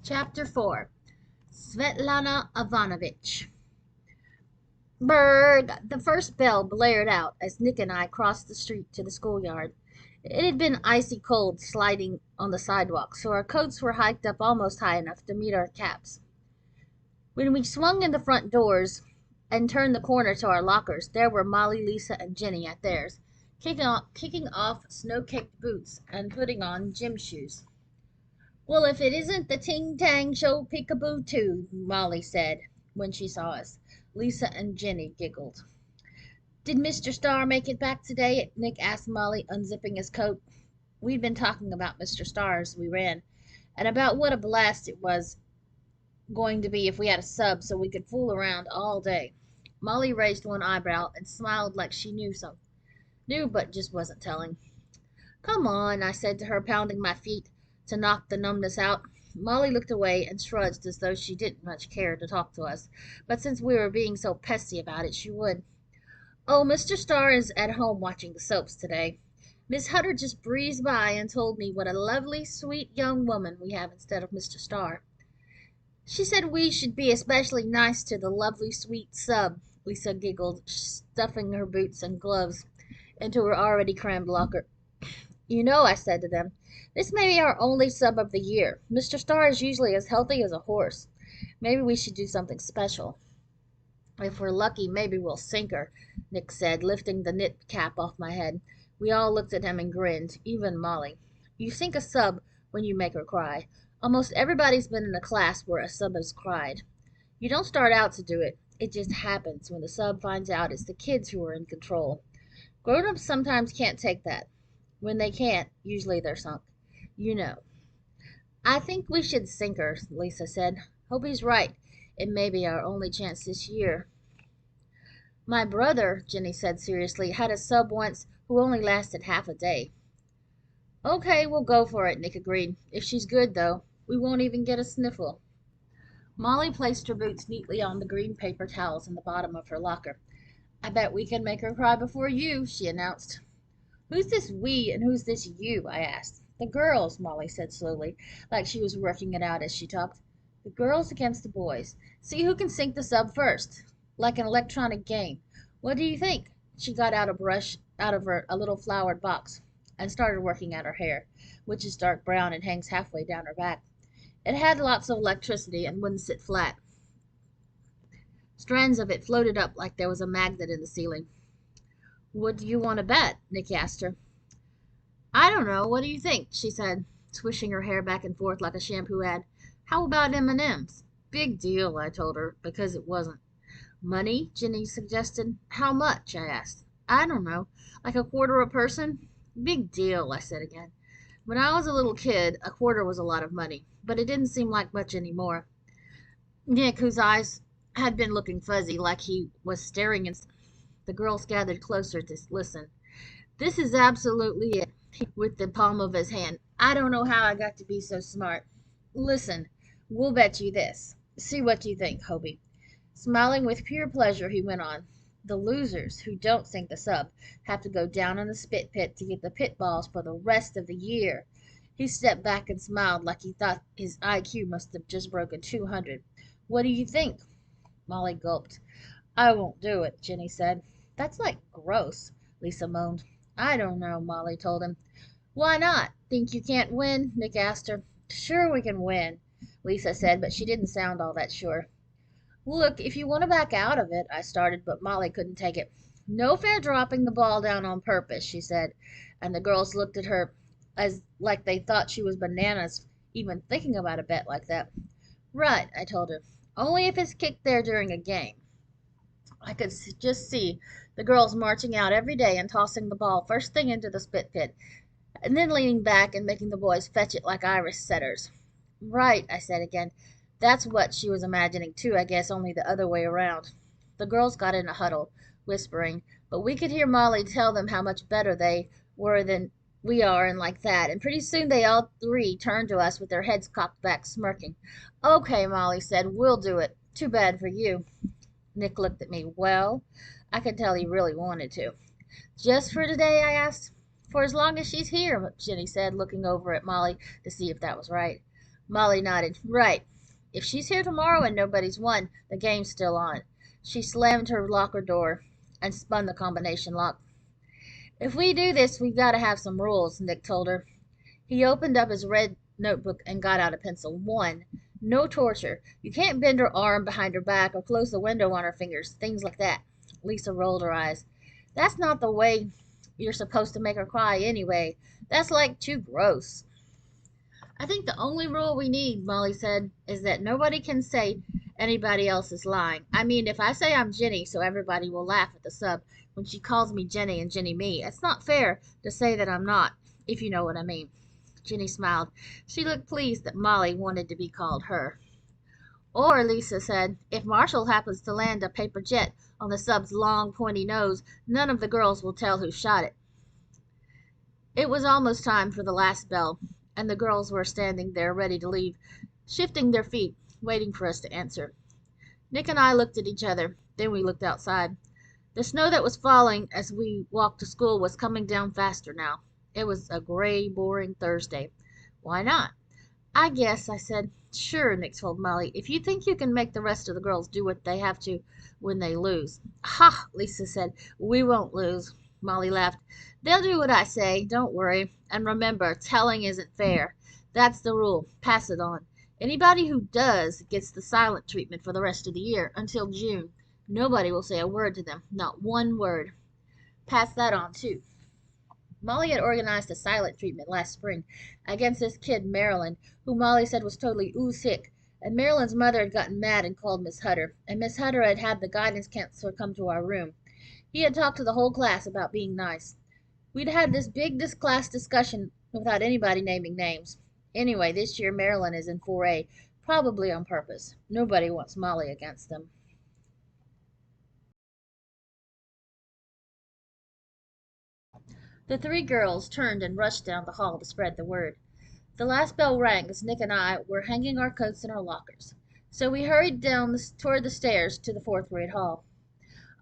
Chapter 4. Svetlana Ivanovich. Berg! The first bell blared out as Nick and I crossed the street to the schoolyard. It had been icy cold sliding on the sidewalk, so our coats were hiked up almost high enough to meet our caps. When we swung in the front doors and turned the corner to our lockers, there were Molly, Lisa, and Jenny at theirs, kicking off snow-caked boots and putting on gym shoes. "Well, if it isn't the Ting Tang Show Peekaboo too," Molly said when she saw us. Lisa and Jenny giggled. "Did Mr. Starr make it back today?" Nick asked Molly, unzipping his coat. We'd been talking about Mr. Starr as we ran, and about what a blast it was going to be if we had a sub so we could fool around all day. Molly raised one eyebrow and smiled like she knew but just wasn't telling. "Come on," I said to her, pounding my feet to knock the numbness out. Molly looked away and shrugged as though she didn't much care to talk to us, but since we were being so pesky about it, she would. "Oh, Mr. Starr is at home watching the soaps today. Miss Hutter just breezed by and told me what a lovely, sweet young woman we have instead of Mr. Starr. She said we should be especially nice to the lovely, sweet sub." Lisa giggled, stuffing her boots and gloves into her already crammed locker. "You know," I said to them, "this may be our only sub of the year. Mr. Starr is usually as healthy as a horse. Maybe we should do something special." "If we're lucky, maybe we'll sink her," Nick said, lifting the knit cap off my head. We all looked at him and grinned, even Molly. You sink a sub when you make her cry. Almost everybody's been in a class where a sub has cried. You don't start out to do it. It just happens when the sub finds out it's the kids who are in control. Grown-ups sometimes can't take that. When they can't, usually they're sunk. You know. "I think we should sink her," Lisa said. "Hope he's right. It may be our only chance this year." "My brother," Jenny said seriously, "had a sub once who only lasted half a day." "Okay, we'll go for it," Nick agreed. "If she's good, though, we won't even get a sniffle." Molly placed her boots neatly on the green paper towels in the bottom of her locker. "I bet we can make her cry before you," she announced. "Who's this we and who's this you?" I asked. "The girls," Molly said slowly, like she was working it out as she talked. "The girls against the boys. See who can sink the sub first. Like an electronic game. What do you think?" She got out a brush out of a little flowered box and started working at her hair, which is dark brown and hangs halfway down her back. It had lots of electricity and wouldn't sit flat. Strands of it floated up like there was a magnet in the ceiling. "What do you want to bet?" Nick asked her. "I don't know. What do you think?" she said, swishing her hair back and forth like a shampoo ad. "How about M&Ms?" "Big deal," I told her, because it wasn't. "Money?" Jenny suggested. "How much?" I asked. "I don't know. Like a quarter a person?" "Big deal," I said again. When I was a little kid, a quarter was a lot of money, but it didn't seem like much any more. Nick, whose eyes had been looking fuzzy, like he was staring in the girls gathered closer to listen. "This is absolutely it," with the palm of his hand. "I don't know how I got to be so smart. Listen, we'll bet you this. See what you think, Hobie." Smiling with pure pleasure, he went on. "The losers, who don't sink the sub, have to go down in the spit pit to get the pit balls for the rest of the year." He stepped back and smiled like he thought his IQ must have just broken 200. "What do you think?" Molly gulped. "I won't do it," Jenny said. "That's like gross," Lisa moaned. "I don't know," Molly told him. "Why not? Think you can't win?" Nick asked her. "Sure we can win," Lisa said, but she didn't sound all that sure. "Look, if you want to back out of it," I started, but Molly couldn't take it. "No fair dropping the ball down on purpose," she said, and the girls looked at her as like they thought she was bananas even thinking about a bet like that. "Right," I told her. "Only if it's kicked there during a game." I could just see the girls marching out every day and tossing the ball first thing into the spit pit, and then leaning back and making the boys fetch it like Irish setters. "Right," I said again. That's what she was imagining too, I guess, only the other way around. The girls got in a huddle, whispering, but we could hear Molly tell them how much better they were than we are and like that, and pretty soon they all three turned to us with their heads cocked back, smirking. "Okay," Molly said, "we'll do it. Too bad for you." Nick looked at me. "Well?" I could tell he really wanted to. "Just for today?" I asked. "For as long as she's here," Jenny said, looking over at Molly to see if that was right. Molly nodded. Right. If she's here tomorrow and nobody's won, the game's still on. She slammed her locker door and spun the combination lock. If we do this, we've got to have some rules, Nick told her. He opened up his red notebook and got out a pencil. One, no torture. You can't bend her arm behind her back or close the window on her fingers. Things like that. Lisa rolled her eyes. That's not the way you're supposed to make her cry anyway. That's like too gross. I think the only rule we need, Molly said, is that nobody can say anybody else is lying. I mean, if I say I'm Jenny, so everybody will laugh at the sub when she calls me Jenny and Jenny me, it's not fair to say that I'm not, if you know what I mean. Jenny smiled. She looked pleased that Molly wanted to be called her. Or, Lisa said, if Marshall happens to land a paper jet on the sub's long, pointy nose, none of the girls will tell who shot it. It was almost time for the last bell, and the girls were standing there ready to leave, shifting their feet, waiting for us to answer. Nick and I looked at each other, then we looked outside. The snow that was falling as we walked to school was coming down faster now. It was a gray, boring Thursday. Why not? I guess, I said. Sure, Nick told Molly, if you think you can make the rest of the girls do what they have to when they lose. Ha, Lisa said. We won't lose. Molly laughed. They'll do what I say, don't worry. And remember, telling isn't fair. That's the rule. Pass it on. Anybody who does gets the silent treatment for the rest of the year, until June. Nobody will say a word to them, not one word. Pass that on, too. Molly had organized a silent treatment last spring against this kid, Marilyn, who Molly said was totally sick. And Marilyn's mother had gotten mad and called Miss Hutter, and Miss Hutter had had the guidance counselor come to our room. He had talked to the whole class about being nice. We'd had this big class discussion without anybody naming names. Anyway, this year Marilyn is in 4A, probably on purpose. Nobody wants Molly against them. The three girls turned and rushed down the hall to spread the word. The last bell rang as Nick and I were hanging our coats in our lockers. So we hurried down toward the stairs to the fourth grade hall.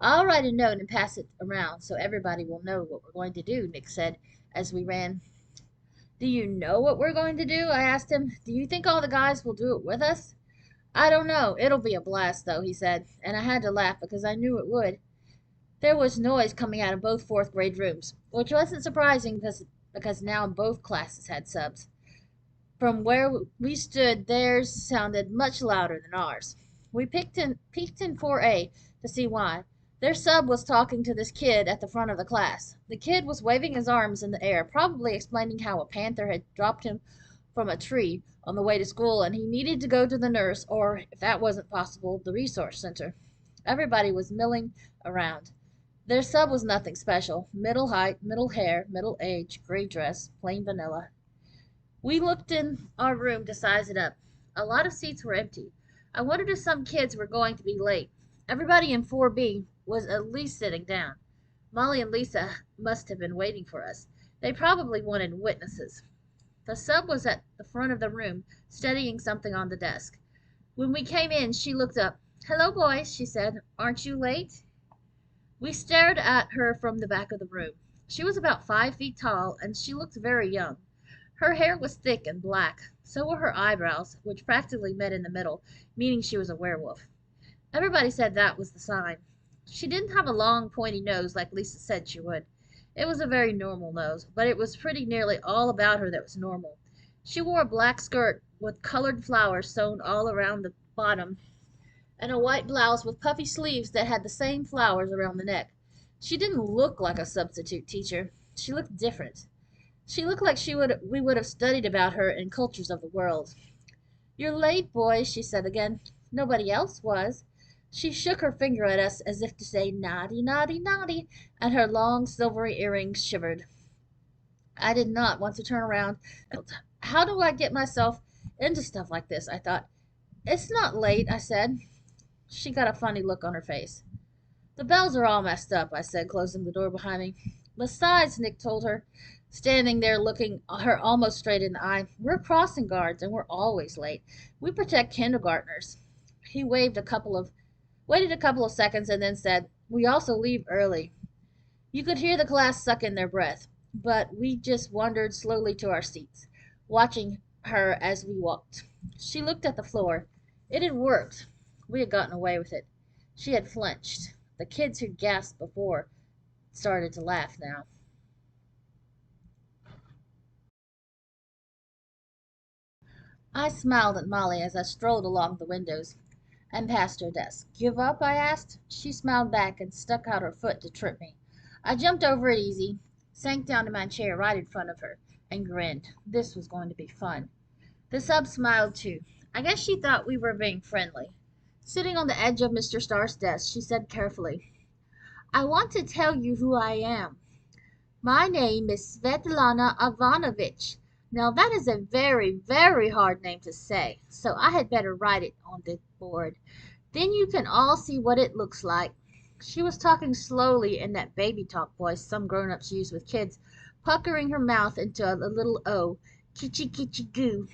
I'll write a note and pass it around so everybody will know what we're going to do, Nick said as we ran. Do you know what we're going to do? I asked him. Do you think all the guys will do it with us? I don't know. It'll be a blast, though, he said, and I had to laugh because I knew it would. There was noise coming out of both fourth grade rooms, which wasn't surprising because now both classes had subs. From where we stood, theirs sounded much louder than ours. We peeked in 4A to see why. Their sub was talking to this kid at the front of the class. The kid was waving his arms in the air, probably explaining how a panther had dropped him from a tree on the way to school and he needed to go to the nurse or, if that wasn't possible, the resource center. Everybody was milling around. Their sub was nothing special. Middle height, middle hair, middle age, gray dress, plain vanilla. We looked in our room to size it up. A lot of seats were empty. I wondered if some kids were going to be late. Everybody in 4B was at least sitting down. Molly and Lisa must have been waiting for us. They probably wanted witnesses. The sub was at the front of the room, studying something on the desk. When we came in, she looked up. Hello, boys, she said. Aren't you late? We stared at her from the back of the room. She was about 5 feet tall, and she looked very young. Her hair was thick and black. So were her eyebrows, which practically met in the middle, meaning she was a werewolf. Everybody said that was the sign. She didn't have a long, pointy nose like Lisa said she would. It was a very normal nose, but it was pretty nearly all about her that was normal. She wore a black skirt with colored flowers sewn all around the bottom, and a white blouse with puffy sleeves that had the same flowers around the neck. She didn't look like a substitute teacher. She looked different. She looked like we would have studied about her in Cultures of the World. You're late, boys, she said again. Nobody else was. She shook her finger at us as if to say, naughty, naughty, naughty, and her long silvery earrings shivered. I did not want to turn around. How do I get myself into stuff like this? I thought. It's not late, I said. She got a funny look on her face. The bells are all messed up, I said, closing the door behind me. Besides, Nick told her, standing there looking her almost straight in the eye, we're crossing guards and we're always late. We protect kindergartners. He waited a couple of seconds and then said, we also leave early. You could hear the class suck in their breath, but we just wandered slowly to our seats, watching her as we walked. She looked at the floor. It had worked. We had gotten away with it. She had flinched. The kids who gasped before started to laugh now. I smiled at Molly as I strolled along the windows and past her desk. Give up? I asked. She smiled back and stuck out her foot to trip me. I jumped over it easy, sank down in my chair right in front of her, and grinned. This was going to be fun. The sub smiled too. I guess she thought we were being friendly. Sitting on the edge of Mr. Starr's desk, she said carefully, I want to tell you who I am. My name is Svetlana Ivanovich. Now that is a very, very hard name to say, so I had better write it on the board. Then you can all see what it looks like. She was talking slowly in that baby talk voice some grown-ups use with kids, puckering her mouth into a little O. Kitchi kitchi goo.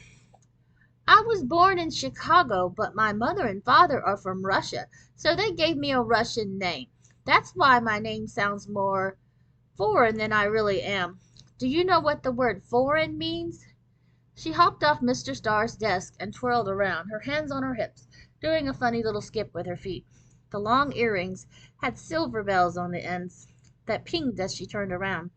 I was born in Chicago, but my mother and father are from Russia, so they gave me a Russian name. That's why my name sounds more foreign than I really am. Do you know what the word foreign means? She hopped off Mr. Starr's desk and twirled around, her hands on her hips, doing a funny little skip with her feet. The long earrings had silver bells on the ends that pinged as she turned around.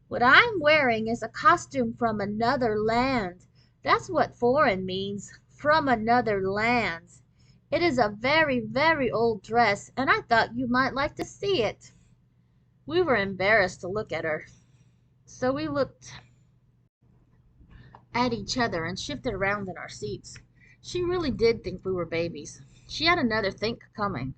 What I'm wearing is a costume from another land. That's what foreign means, from another land. It is a very, very old dress, and I thought you might like to see it. We were embarrassed to look at her, so we looked at each other and shifted around in our seats. She really did think we were babies. She had another think coming.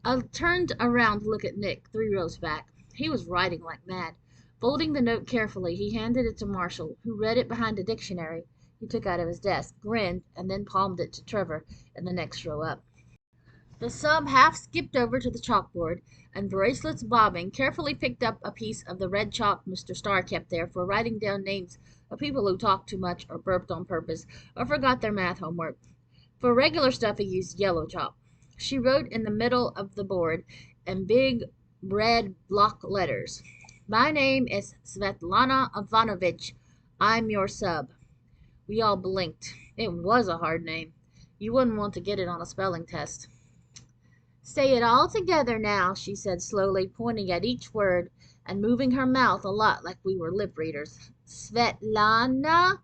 I turned around to look at Nick, 3 rows back. He was writing like mad. Folding the note carefully, he handed it to Marshall, who read it behind a dictionary he took out of his desk, grinned, and then palmed it to Trevor in the next row up. The sub half skipped over to the chalkboard, and bracelets bobbing, carefully picked up a piece of the red chalk Mr. Starr kept there for writing down names of people who talked too much or burped on purpose or forgot their math homework. For regular stuff he used yellow chalk. She wrote in the middle of the board in big red block letters, My name is Svetlana Ivanovich. I'm your sub. We all blinked. It was a hard name. You wouldn't want to get it on a spelling test. Say it all together now, she said slowly, pointing at each word and moving her mouth a lot like we were lip readers. Svetlana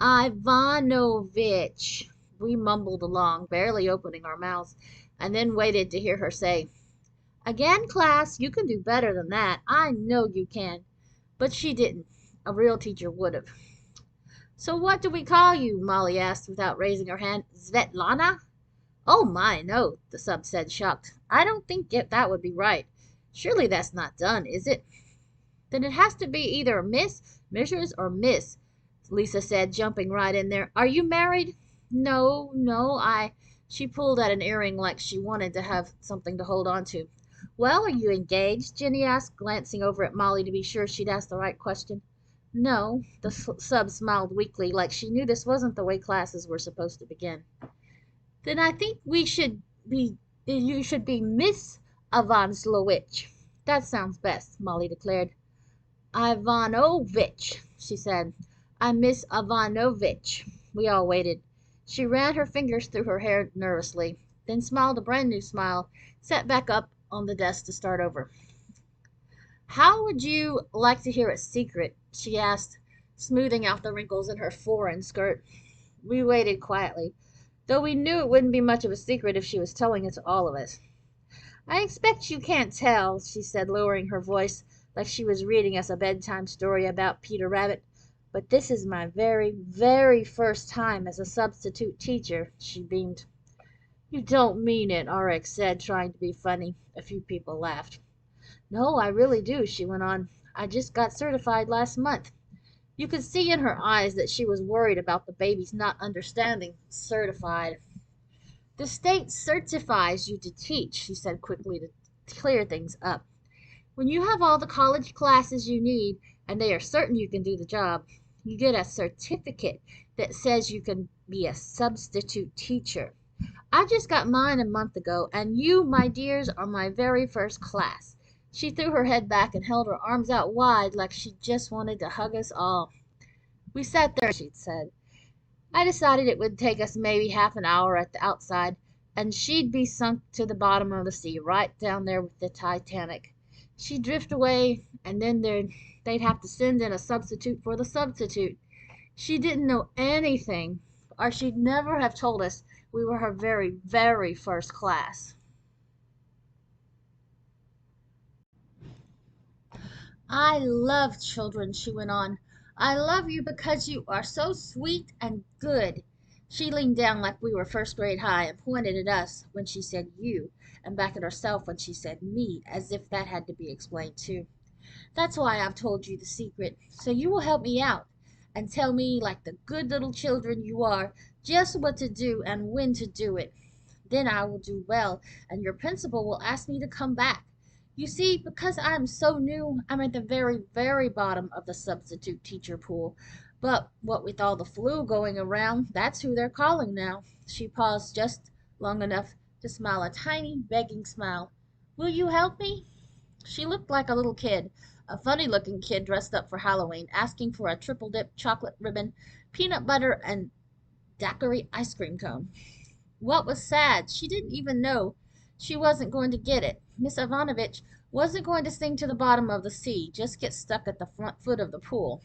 Ivanovich. We mumbled along, barely opening our mouths, and then waited to hear her say, Again, class, you can do better than that. I know you can. But she didn't. A real teacher would have. So what do we call you? Molly asked without raising her hand. Svetlana? Oh my, no, the sub said, shocked. I don't think that would be right. Surely that's not done, is it? Then it has to be either Miss, Mrs., or Miss, Lisa said, jumping right in there. Are you married? No, no, She pulled at an earring like she wanted to have something to hold on to. Well, are you engaged? Jenny asked, glancing over at Molly to be sure she'd asked the right question. No, the sub smiled weakly, like she knew this wasn't the way classes were supposed to begin. Then I think you should be Miss Ivanovich. That sounds best, Molly declared. Ivanovich, she said. I'm Miss Ivanovich. We all waited. She ran her fingers through her hair nervously, then smiled a brand new smile, sat back up on the desk to start over. How would you like to hear a secret? She asked, smoothing out the wrinkles in her foreign skirt. We waited quietly, though we knew it wouldn't be much of a secret if she was telling it to all of us. I expect you can't tell, she said, lowering her voice like she was reading us a bedtime story about Peter Rabbit, but this is my very, very first time as a substitute teacher, she beamed. You don't mean it, RX said, trying to be funny. A few people laughed. No, I really do, she went on. I just got certified last month. You could see in her eyes that she was worried about the babies not understanding certified. The state certifies you to teach, she said quickly to clear things up. When you have all the college classes you need, and they are certain you can do the job, you get a certificate that says you can be a substitute teacher. I just got mine a month ago, and you, my dears, are my very first class. She threw her head back and held her arms out wide like she just wanted to hug us all. We sat there, she said. I decided it would take us maybe half an hour at the outside, and she'd be sunk to the bottom of the sea, right down there with the Titanic. She'd drift away, and then they'd have to send in a substitute for the substitute. She didn't know anything, or she'd never have told us we were her very, very first class. I love children, she went on. I love you because you are so sweet and good. She leaned down like we were first grade high and pointed at us when she said you, and back at herself when she said me, as if that had to be explained too. That's why I've told you the secret, so you will help me out and tell me, like the good little children you are, just what to do and when to do it. Then I will do well, and your principal will ask me to come back. You see, because I'm so new, I'm at the very, very bottom of the substitute teacher pool. But what with all the flu going around, that's who they're calling now. She paused just long enough to smile a tiny, begging smile. Will you help me? She looked like a little kid, a funny looking kid dressed up for Halloween, asking for a triple dip chocolate ribbon, peanut butter, and daiquiri ice cream cone. What was sad, she didn't even know she wasn't going to get it. Miss Ivanovich wasn't going to sink to the bottom of the sea, just get stuck at the front foot of the pool.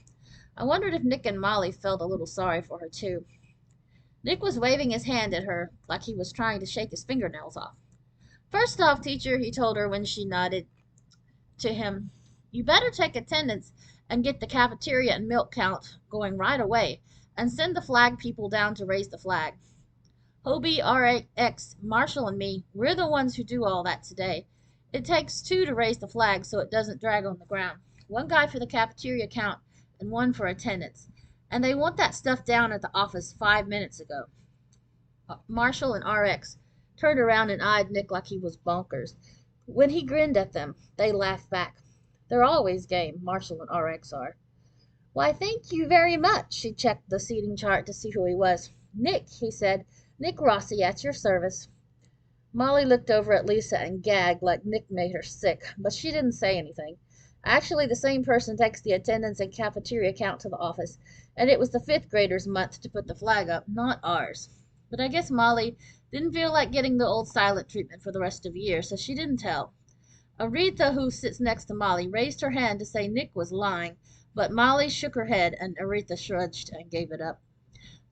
I wondered if Nick and Molly felt a little sorry for her, too. Nick was waving his hand at her like he was trying to shake his fingernails off. First off, teacher, he told her when she nodded to him, you better take attendance and get the cafeteria and milk count going right away, and send the flag people down to raise the flag. Hobie, RX, Marshall, and me, we're the ones who do all that today. It takes two to raise the flag so it doesn't drag on the ground. One guy for the cafeteria count and one for attendance. And they want that stuff down at the office 5 minutes ago. Marshall and RX turned around and eyed Nick like he was bonkers. When he grinned at them, they laughed back. They're always game, Marshall and RX are. Why, thank you very much. She checked the seating chart to see who he was. Nick, he said. Nick Rossi, at your service. Molly looked over at Lisa and gagged like Nick made her sick, but she didn't say anything. Actually, the same person takes the attendance and cafeteria count to the office, and it was the fifth graders' month to put the flag up, not ours. But I guess Molly didn't feel like getting the old silent treatment for the rest of the year, so she didn't tell. Aretha, who sits next to Molly, raised her hand to say Nick was lying, but Molly shook her head, and Aretha shrugged and gave it up.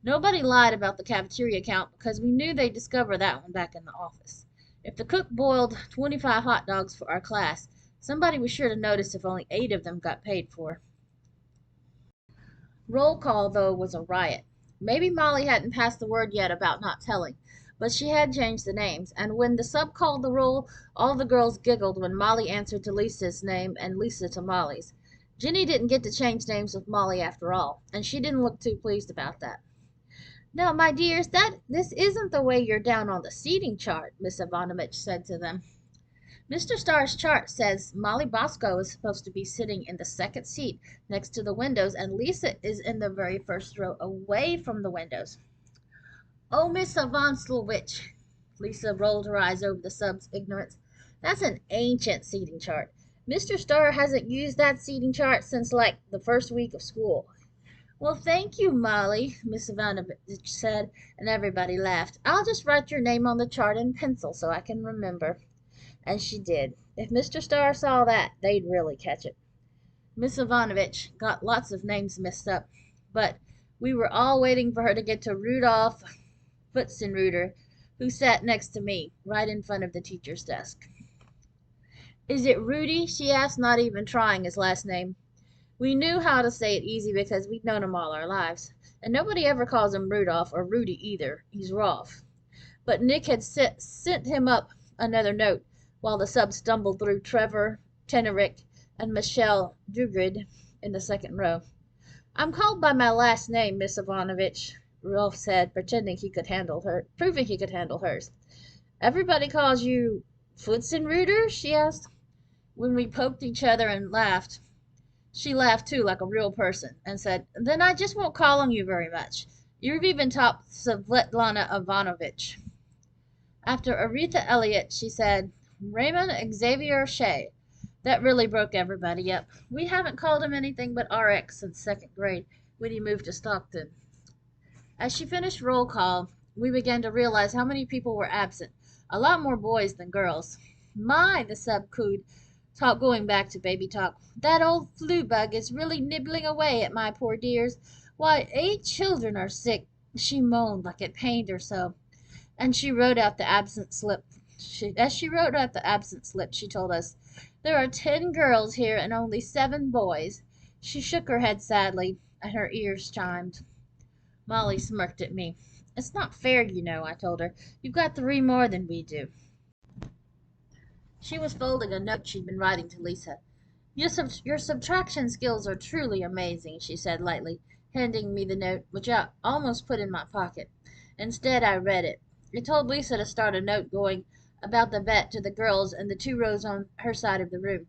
Nobody lied about the cafeteria count because we knew they'd discover that one back in the office. If the cook boiled 25 hot dogs for our class, somebody was sure to notice if only 8 of them got paid for. Roll call, though, was a riot. Maybe Molly hadn't passed the word yet about not telling, but she had changed the names, and when the sub called the roll, all the girls giggled when Molly answered to Lisa's name and Lisa to Molly's. Jenny didn't get to change names with Molly after all, and she didn't look too pleased about that. Now, my dears, this isn't the way you're down on the seating chart, Miss Ivanovich said to them. Mr. Starr's chart says Molly Bosco is supposed to be sitting in the second seat next to the windows, and Lisa is in the very first row away from the windows. Oh, Miss Ivanovich, Lisa rolled her eyes over the sub's ignorance. That's an ancient seating chart. Mr. Starr hasn't used that seating chart since like the first week of school. Well, thank you, Molly, Miss Ivanovich said, and everybody laughed. I'll just write your name on the chart in pencil so I can remember. And she did. If Mr. Starr saw that, they'd really catch it. Miss Ivanovich got lots of names mixed up, but we were all waiting for her to get to Rudolph Futzenreuter, who sat next to me, right in front of the teacher's desk. Is it Rudy? She asked, not even trying his last name. We knew how to say it easy because we'd known him all our lives. And nobody ever calls him Rudolph or Rudy either. He's Rolf. But Nick had sent him up another note while the sub stumbled through Trevor, Tenerick, and Michelle Dugrid in the second row. I'm called by my last name, Miss Ivanovich, Rolf said, proving he could handle hers. Everybody calls you Futzenreuter? She asked. When we poked each other and laughed, she laughed too, like a real person, and said, Then I just won't call on you very much. You've even topped Svetlana Ivanovich. After Aretha Elliott, she said, Raymond Xavier Shea. That really broke everybody up. We haven't called him anything but RX since second grade when he moved to Stockton. As she finished roll call, we began to realize how many people were absent. A lot more boys than girls. My, the sub cooed, talk going back to baby talk. That old flu bug is really nibbling away at my poor dears. Why, 8 children are sick. She moaned like it pained her so. And she wrote out the absent slip. As she wrote out the absent slip, she told us, "There are 10 girls here and only 7 boys." She shook her head sadly, and her ears chimed. Molly smirked at me. "It's not fair, you know," I told her. "You've got 3 more than we do." She was folding a note she'd been writing to Lisa. Your subtraction skills are truly amazing," she said lightly, handing me the note, which I almost put in my pocket. Instead, I read it. It told Lisa to start a note going about the vet to the girls in the 2 rows on her side of the room.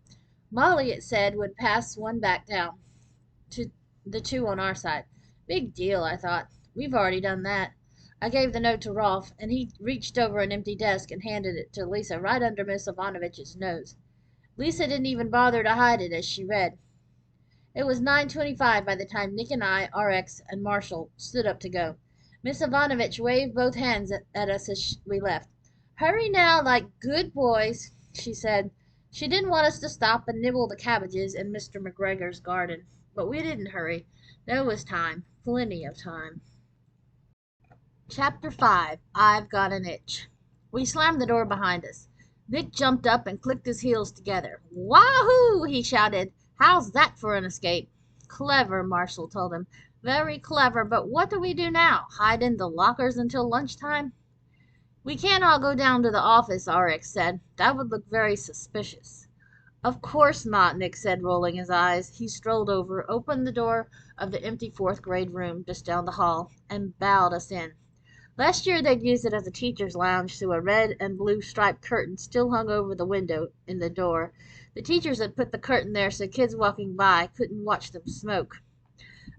Molly, it said, would pass one back down to the 2 on our side. Big deal, I thought. We've already done that. I gave the note to Rolf, and he reached over an empty desk and handed it to Lisa right under Miss Ivanovich's nose. Lisa didn't even bother to hide it as she read. It was 9:25 by the time Nick and I, RX, and Marshall stood up to go. Miss Ivanovich waved both hands at us as we left. "Hurry now, like good boys," she said. She didn't want us to stop and nibble the cabbages in Mr. McGregor's garden. But we didn't hurry. There was time, plenty of time. Chapter 5. I've Got an Itch. We slammed the door behind us. Nick jumped up and clicked his heels together. "Wahoo!" he shouted. "How's that for an escape?" "Clever," Marshall told him. "Very clever, but what do we do now? Hide in the lockers until lunchtime?" "We can't all go down to the office," RX said. "That would look very suspicious." "Of course not," Nick said, rolling his eyes. He strolled over, opened the door of the empty 4th-grade room just down the hall, and bowed us in. Last year they'd used it as a teacher's lounge, so a red and blue striped curtain still hung over the window in the door. The teachers had put the curtain there so kids walking by couldn't watch them smoke.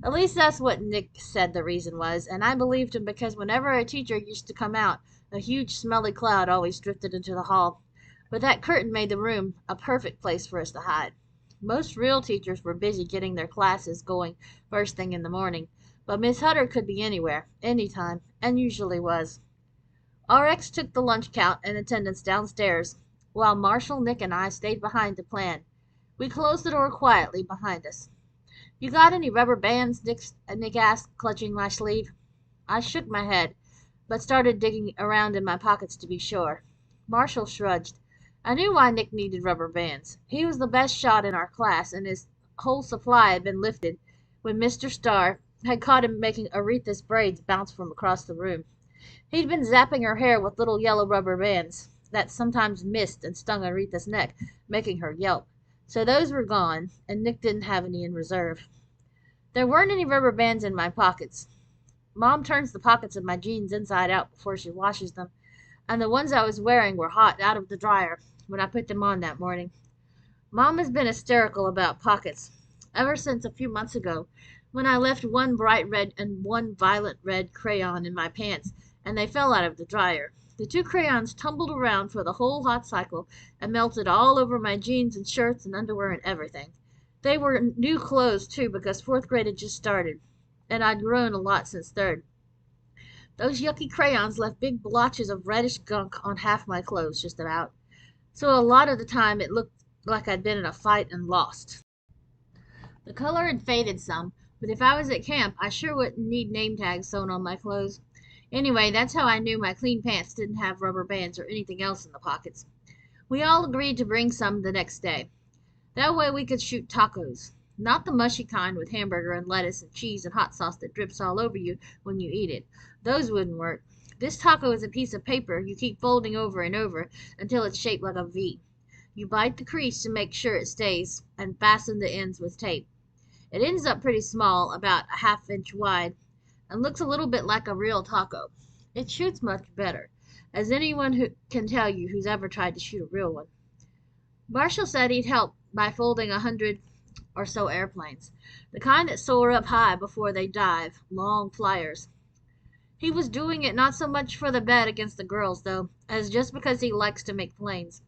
At least that's what Nick said the reason was, and I believed him because whenever a teacher used to come out, a huge smelly cloud always drifted into the hall. But that curtain made the room a perfect place for us to hide. Most real teachers were busy getting their classes going first thing in the morning, but Miss Hutter could be anywhere, anytime, and usually was. RX took the lunch count and attendance downstairs, while Marshall, Nick, and I stayed behind to plan. We closed the door quietly behind us. "You got any rubber bands?" Nick asked, clutching my sleeve. I shook my head, but started digging around in my pockets to be sure. Marshall shrugged. I knew why Nick needed rubber bands. He was the best shot in our class, and his whole supply had been lifted when Mr. Starr had caught him making Aretha's braids bounce from across the room. He'd been zapping her hair with little yellow rubber bands that sometimes missed and stung Aretha's neck, making her yelp. So those were gone, and Nick didn't have any in reserve. There weren't any rubber bands in my pockets. Mom turns the pockets of my jeans inside out before she washes them, and the ones I was wearing were hot out of the dryer when I put them on that morning. Mom has been hysterical about pockets ever since a few months ago, when I left one bright red and one violet red crayon in my pants, and they fell out of the dryer. The 2 crayons tumbled around for the whole hot cycle and melted all over my jeans and shirts and underwear and everything. They were new clothes, too, because 4th grade had just started, and I'd grown a lot since 3rd. Those yucky crayons left big blotches of reddish gunk on half my clothes, just about. So a lot of the time it looked like I'd been in a fight and lost. The color had faded some, but if I was at camp, I sure wouldn't need name tags sewn on my clothes. Anyway, that's how I knew my clean pants didn't have rubber bands or anything else in the pockets. We all agreed to bring some the next day. That way we could shoot tacos. Not the mushy kind with hamburger and lettuce and cheese and hot sauce that drips all over you when you eat it. Those wouldn't work. This taco is a piece of paper you keep folding over and over until it's shaped like a V. You bite the crease to make sure it stays and fasten the ends with tape. It ends up pretty small, about a ½ inch wide, and looks a little bit like a real taco. It shoots much better, as anyone who can tell you who's ever tried to shoot a real one. Marshall said he'd help by folding 100 or so airplanes, the kind that soar up high before they dive, long flyers. He was doing it not so much for the bet against the girls, though, as just because he likes to make planes.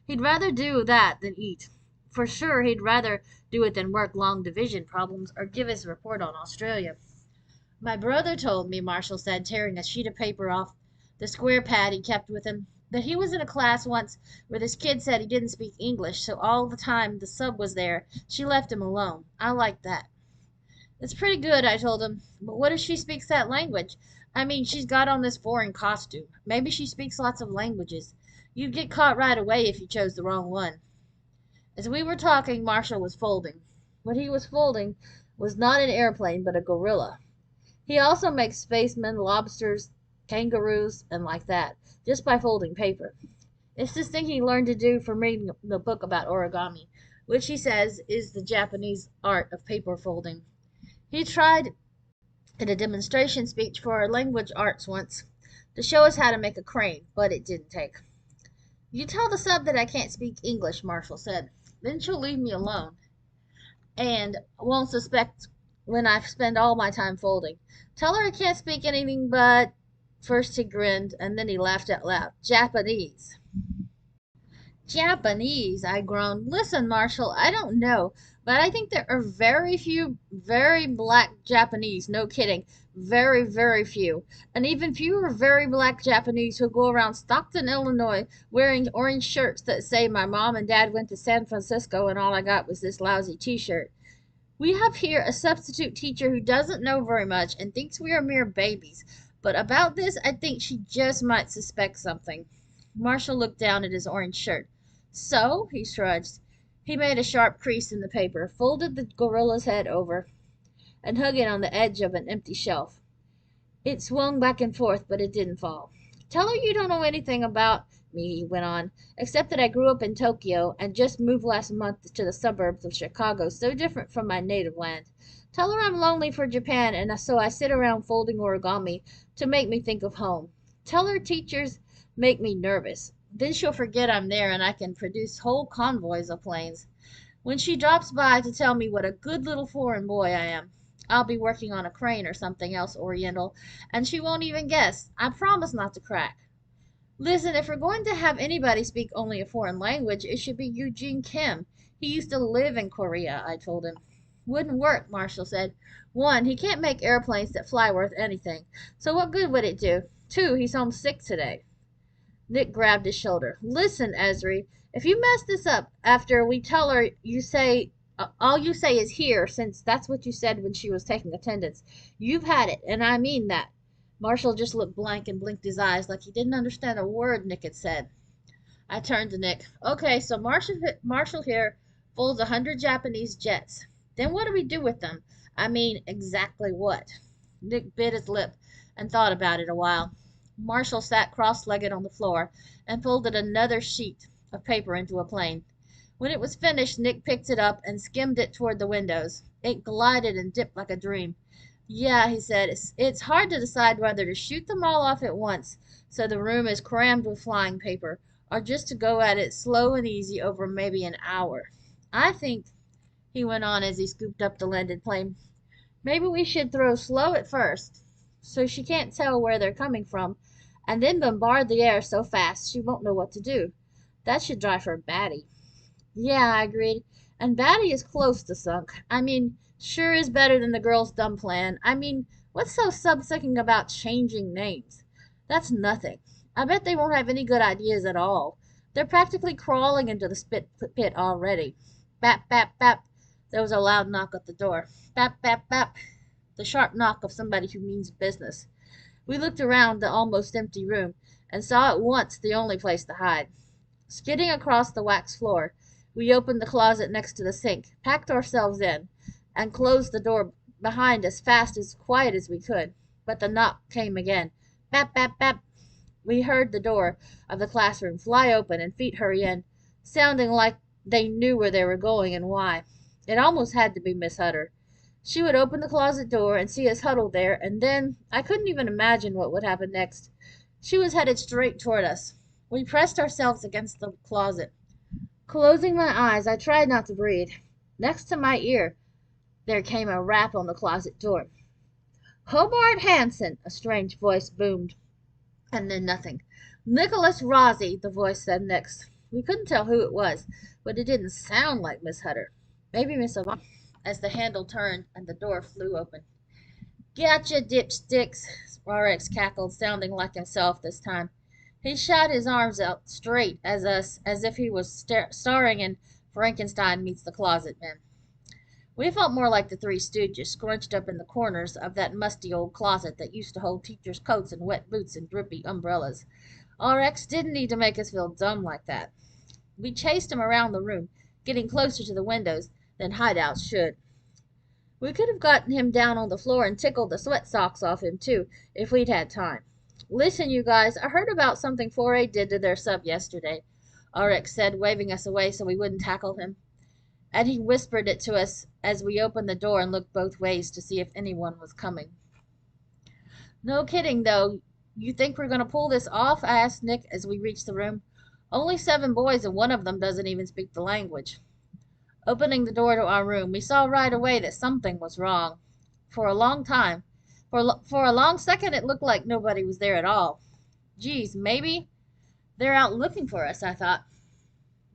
He'd rather do that than eat. For sure, he'd rather do it than work long division problems or give his report on Australia. My brother told me, Marshall said, tearing a sheet of paper off the square pad he kept with him, that he was in a class once where this kid said he didn't speak English, so all the time the sub was there, she left him alone. I like that. It's pretty good, I told him. But what if she speaks that language? I mean, she's got on this foreign costume. Maybe she speaks lots of languages. You'd get caught right away if you chose the wrong one. As we were talking, Marshall was folding. What he was folding was not an airplane, but a gorilla. He also makes spacemen, lobsters, kangaroos, and like that, just by folding paper. It's this thing he learned to do from reading the book about origami, which he says is the Japanese art of paper folding. He tried in a demonstration speech for our language arts once to show us how to make a crane, but it didn't take. You tell the sub that I can't speak English, Marshall said. Then she'll leave me alone and won't suspect when I spend all my time folding. Tell her I can't speak anything but. First he grinned, and then he laughed out loud. Japanese. Japanese, I groaned. Listen, Marshall, I don't know, but I think there are very few very black Japanese, no kidding, very, very few. And even fewer very black Japanese who go around Stockton, Illinois, wearing orange shirts that say my mom and dad went to San Francisco and all I got was this lousy t-shirt. We have here a substitute teacher who doesn't know very much and thinks we are mere babies, but about this I think she just might suspect something. Marshall looked down at his orange shirt. So, he shrugged. He made a sharp crease in the paper, folded the gorilla's head over, and hung it on the edge of an empty shelf. It swung back and forth, but it didn't fall. Tell her you don't know anything about me, he went on, except that I grew up in Tokyo and just moved last month to the suburbs of Chicago, so different from my native land. Tell her I'm lonely for Japan, and so I sit around folding origami to make me think of home. Tell her teachers make me nervous. Then she'll forget I'm there and I can produce whole convoys of planes. When she drops by to tell me what a good little foreign boy I am, I'll be working on a crane or something else Oriental, and she won't even guess. I promise not to crack. Listen, if we're going to have anybody speak only a foreign language, it should be Eugene Kim. He used to live in Korea, I told him. Wouldn't work, Marshall said. One, he can't make airplanes that fly worth anything, so what good would it do? Two, he's homesick today. Nick grabbed his shoulder. Listen, Esri, if you mess this up after we tell her you say all you say is here, since that's what you said when she was taking attendance, you've had it, and I mean that. Marshall just looked blank and blinked his eyes like he didn't understand a word Nick had said. I turned to Nick. Okay, so Marshall here folds 100 Japanese jets. Then what do we do with them? I mean, exactly what? Nick bit his lip and thought about it a while. Marshall sat cross-legged on the floor and folded another sheet of paper into a plane. When it was finished, Nick picked it up and skimmed it toward the windows. It glided and dipped like a dream. Yeah, he said, it's hard to decide whether to shoot them all off at once, so the room is crammed with flying paper, or just to go at it slow and easy over maybe an hour. I think, he went on as he scooped up the landed plane, maybe we should throw slow at first, so she can't tell where they're coming from, and then bombard the air so fast she won't know what to do. That should drive her batty. Yeah, I agreed. And Batty is close to sunk. I mean, sure is better than the girl's dumb plan. I mean, what's so sub-thinking about changing names? That's nothing. I bet they won't have any good ideas at all. They're practically crawling into the spit pit already. Bap, bap, bap. There was a loud knock at the door. Bap, bap, bap. The sharp knock of somebody who means business. We looked around the almost empty room and saw at once the only place to hide. Skidding across the waxed floor, we opened the closet next to the sink, packed ourselves in, and closed the door behind us fast as quiet as we could. But the knock came again. Bap, bap, bap. We heard the door of the classroom fly open and feet hurry in, sounding like they knew where they were going and why. It almost had to be Miss Hutter. She would open the closet door and see us huddled there, and then I couldn't even imagine what would happen next. She was headed straight toward us. We pressed ourselves against the closet. Closing my eyes, I tried not to breathe. Next to my ear, there came a rap on the closet door. Hobart Hanson, a strange voice boomed. And then nothing. Nicholas Rossi, the voice said next. We couldn't tell who it was, but it didn't sound like Miss Hutter. Maybe Miss Yvonne, as the handle turned and the door flew open. Gotcha, dipsticks, RX cackled, sounding like himself this time. He shot his arms out straight as us, as if he was starring in Frankenstein meets the Closet Man. We felt more like the Three Stooges, scrunched up in the corners of that musty old closet that used to hold teachers' coats and wet boots and drippy umbrellas. RX didn't need to make us feel dumb like that. We chased him around the room, getting closer to the windows than hideouts should. We could have gotten him down on the floor and tickled the sweat socks off him, too, if we'd had time. Listen, you guys, I heard about something 4A did to their sub yesterday, RX said, waving us away so we wouldn't tackle him. And he whispered it to us as we opened the door and looked both ways to see if anyone was coming. No kidding, though. You think we're going to pull this off? I asked Nick as we reached the room. Only 7 boys, and one of them doesn't even speak the language. Opening the door to our room, we saw right away that something was wrong. For a long time, for a long second, it looked like nobody was there at all. Geez, maybe they're out looking for us, I thought.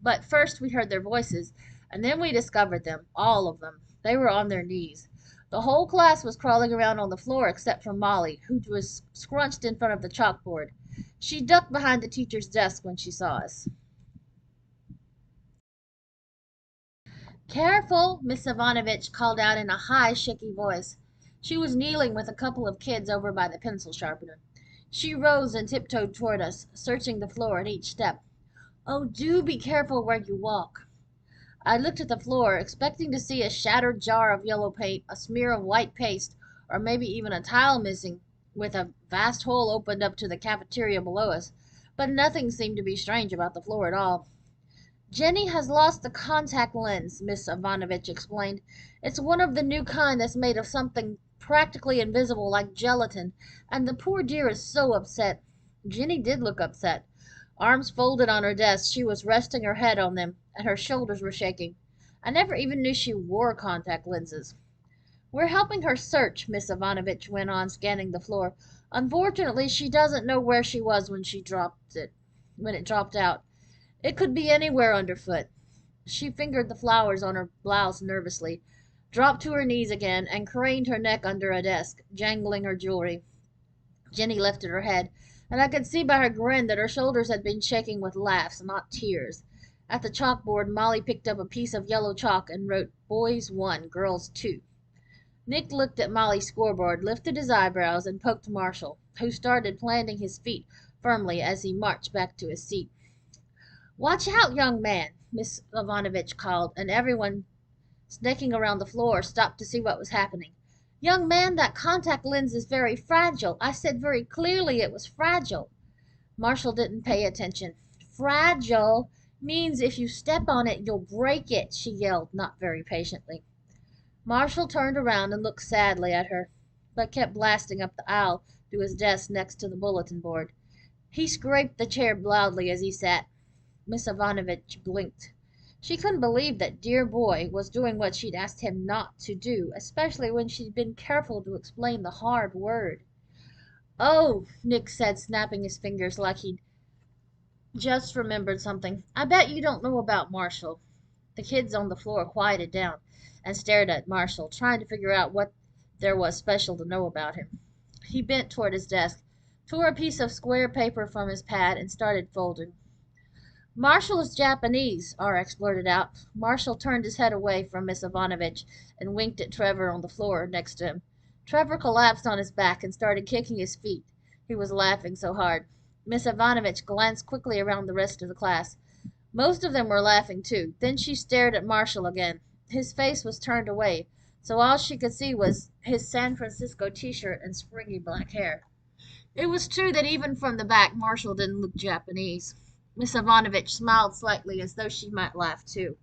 But first we heard their voices, and then we discovered them, all of them. They were on their knees. The whole class was crawling around on the floor except for Molly, who was scrunched in front of the chalkboard. She ducked behind the teacher's desk when she saw us. Careful, Miss Ivanovich called out in a high, shaky voice. She was kneeling with a couple of kids over by the pencil sharpener. She rose and tiptoed toward us, searching the floor at each step. Oh, do be careful where you walk. I looked at the floor, expecting to see a shattered jar of yellow paint, a smear of white paste, or maybe even a tile missing, with a vast hole opened up to the cafeteria below us. But nothing seemed to be strange about the floor at all. Jenny has lost the contact lens, Miss Ivanovich explained. It's one of the new kind that's made of something practically invisible like gelatin, and the poor dear is so upset. Jenny did look upset. Arms folded on her desk, she was resting her head on them, and her shoulders were shaking. I never even knew she wore contact lenses. We're helping her search, Miss Ivanovich went on, scanning the floor. Unfortunately, she doesn't know where she was when it dropped out. It could be anywhere underfoot. She fingered the flowers on her blouse nervously, dropped to her knees again, and craned her neck under a desk, jangling her jewelry. Jenny lifted her head, and I could see by her grin that her shoulders had been shaking with laughs, not tears. At the chalkboard, Molly picked up a piece of yellow chalk and wrote Boys 1, Girls 2. Nick looked at Molly's scoreboard, lifted his eyebrows, and poked Marshall, who started planting his feet firmly as he marched back to his seat. Watch out, young man, Miss Ivanovich called, and everyone snaking around the floor stopped to see what was happening. Young man, that contact lens is very fragile. I said very clearly it was fragile. Marshall didn't pay attention. Fragile means if you step on it, you'll break it, she yelled, not very patiently. Marshall turned around and looked sadly at her, but kept blasting up the aisle to his desk next to the bulletin board. He scraped the chair loudly as he sat. Miss Ivanovich blinked. She couldn't believe that dear boy was doing what she'd asked him not to do, especially when she'd been careful to explain the hard word. Oh, Nick said, snapping his fingers like he'd just remembered something. I bet you don't know about Marshall. The kids on the floor quieted down and stared at Marshall, trying to figure out what there was special to know about him. He bent toward his desk, tore a piece of square paper from his pad, and started folding. Marshall is Japanese, RX blurted out. Marshall turned his head away from Miss Ivanovich and winked at Trevor on the floor next to him. Trevor collapsed on his back and started kicking his feet. He was laughing so hard. Miss Ivanovich glanced quickly around the rest of the class. Most of them were laughing too. Then she stared at Marshall again. His face was turned away, so all she could see was his San Francisco t-shirt and springy black hair. It was true that even from the back Marshall didn't look Japanese. Miss Ivanovich smiled slightly as though she might laugh too.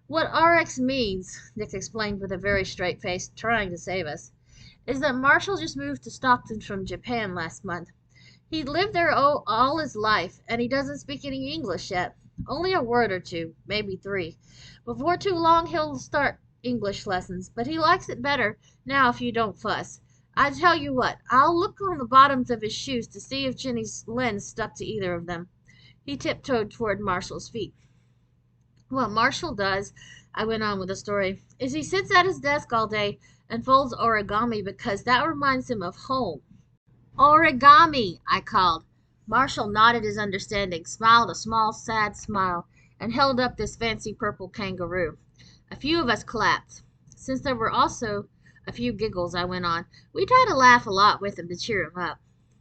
What RX means, Nick explained with a very straight face, trying to save us, is that Marshall just moved to Stockton from Japan last month. He lived there all his life, and he doesn't speak any English yet. Only a word or two, maybe 3. Before too long he'll start English lessons, but he likes it better now if you don't fuss. I tell you what, I'll look on the bottoms of his shoes to see if Jenny's lens stuck to either of them. He tiptoed toward Marshall's feet. What Marshall does, I went on with the story, is he sits at his desk all day and folds origami because that reminds him of home. Origami, I called. Marshall nodded his understanding, smiled a small, sad smile, and held up this fancy purple kangaroo. A few of us clapped. Since there were also a few giggles, I went on, we tried to laugh a lot with him to cheer him up.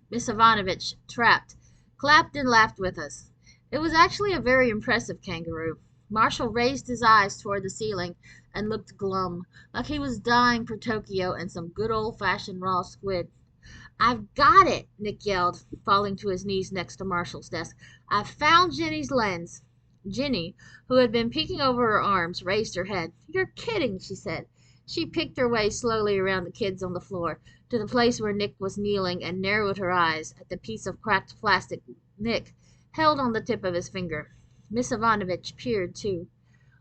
Miss Ivanovich, trapped, clapped and laughed with us. It was actually a very impressive kangaroo. Marshall raised his eyes toward the ceiling and looked glum, like he was dying for Tokyo and some good old-fashioned raw squid. "I've got it!" Nick yelled, falling to his knees next to Marshall's desk. "I've found Jenny's lens." Jenny, who had been peeking over her arms, raised her head. "You're kidding," she said. She picked her way slowly around the kids on the floor to the place where Nick was kneeling and narrowed her eyes at the piece of cracked plastic Nick held on the tip of his finger. Miss Ivanovich peered, too.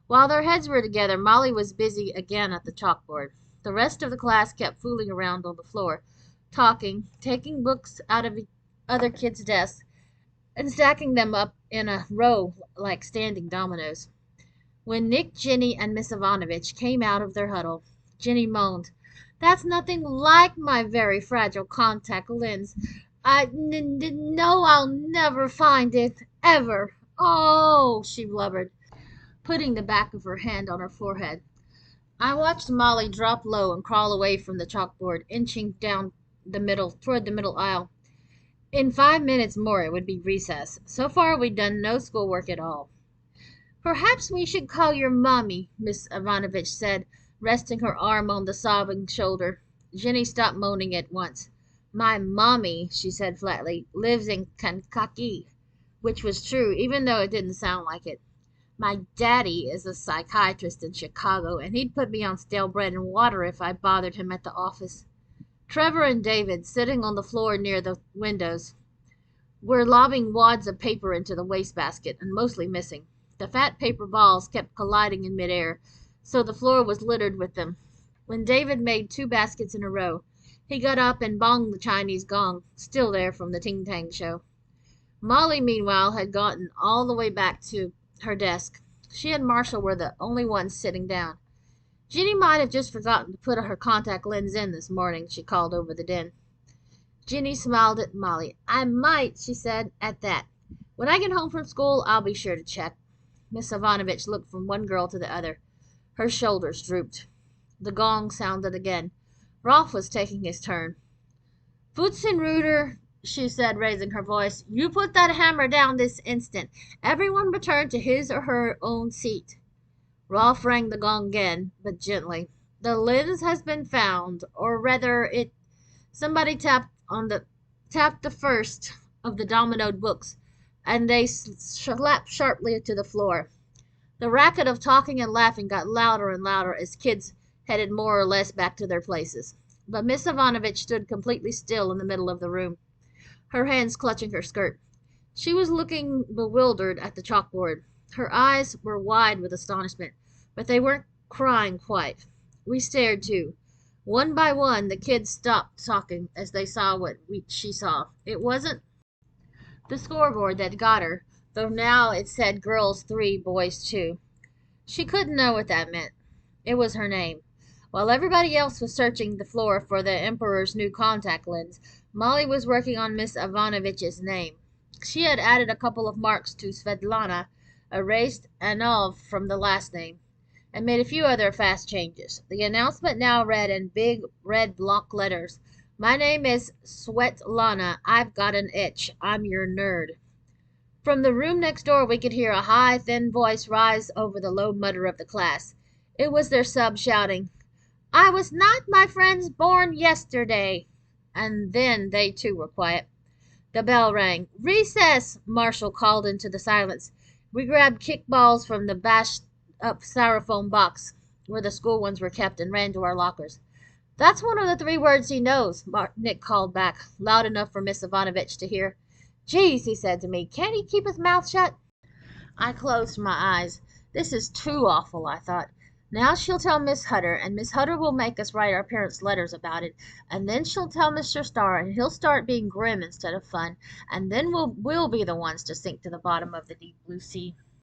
While their heads were together, Molly was busy again at the chalkboard. The rest of the class kept fooling around on the floor, talking, taking books out of other kids' desks, and stacking them up in a row like standing dominoes. When Nick, Jenny, and Miss Ivanovich came out of their huddle, Jenny moaned, "That's nothing like my very fragile contact lens. I know I'll never find it, ever. Oh," she blubbered, putting the back of her hand on her forehead. I watched Molly drop low and crawl away from the chalkboard, inching down toward the middle aisle. In 5 minutes more it would be recess. So far we'd done no schoolwork at all. "Perhaps we should call your mommy," Miss Ivanovich said, resting her arm on the sobbing shoulder. Jenny stopped moaning at once. "My mommy," she said flatly, "lives in Kankakee," which was true, even though it didn't sound like it. "My daddy is a psychiatrist in Chicago, and he'd put me on stale bread and water if I bothered him at the office." Trevor and David, sitting on the floor near the windows, were lobbing wads of paper into the wastebasket, and mostly missing. The fat paper balls kept colliding in midair, so the floor was littered with them. When David made 2 baskets in a row, he got up and bonged the Chinese gong, still there from the Ting Tang show. Molly, meanwhile, had gotten all the way back to her desk. She and Marshall were the only ones sitting down. "Jenny might have just forgotten to put her contact lens in this morning," she called over the din. Jenny smiled at Molly. "I might," she said, "at that. When I get home from school, I'll be sure to check." Miss Ivanovich looked from one girl to the other. Her shoulders drooped. The gong sounded again. Rolf was taking his turn. "Futzenreuter," she said, raising her voice, "you put that hammer down this instant. Everyone return to his or her own seat." Rolf rang the gong again, but gently. "The lens has been found, or rather it—" Somebody tapped the first of the dominoed books, and they slapped sharply to the floor. The racket of talking and laughing got louder and louder as kids headed more or less back to their places. But Miss Ivanovich stood completely still in the middle of the room, her hands clutching her skirt. She was looking bewildered at the chalkboard. Her eyes were wide with astonishment, but they weren't crying quite. We stared too. One by one, the kids stopped talking as they saw what she saw. It wasn't the scoreboard that got her, though now it said girls 3, boys 2. She couldn't know what that meant. It was her name. While everybody else was searching the floor for the Emperor's new contact lens, Molly was working on Miss Ivanovich's name. She had added a couple of marks to Svetlana, erased Anov from the last name, and made a few other fast changes. The announcement now read in big red block letters, "My name is Svetlana. I've got an itch. I'm your nerd." From the room next door we could hear a high, thin voice rise over the low mutter of the class. It was their sub shouting, "I was not, my friends, born yesterday." And then they too were quiet. The bell rang. "Recess!" Marshall called into the silence. We grabbed kickballs from the bashed up styrofoam box where the school ones were kept and ran to our lockers. "That's one of the 3 words he knows," Nick called back, loud enough for Miss Ivanovich to hear. "Geez," he said to me, "can't he keep his mouth shut?" I closed my eyes. This is too awful, I thought. Now she'll tell Miss Hutter, and Miss Hutter will make us write our parents' letters about it, and then she'll tell Mr. Starr, and he'll start being grim instead of fun, and then we'll be the ones to sink to the bottom of the deep blue sea.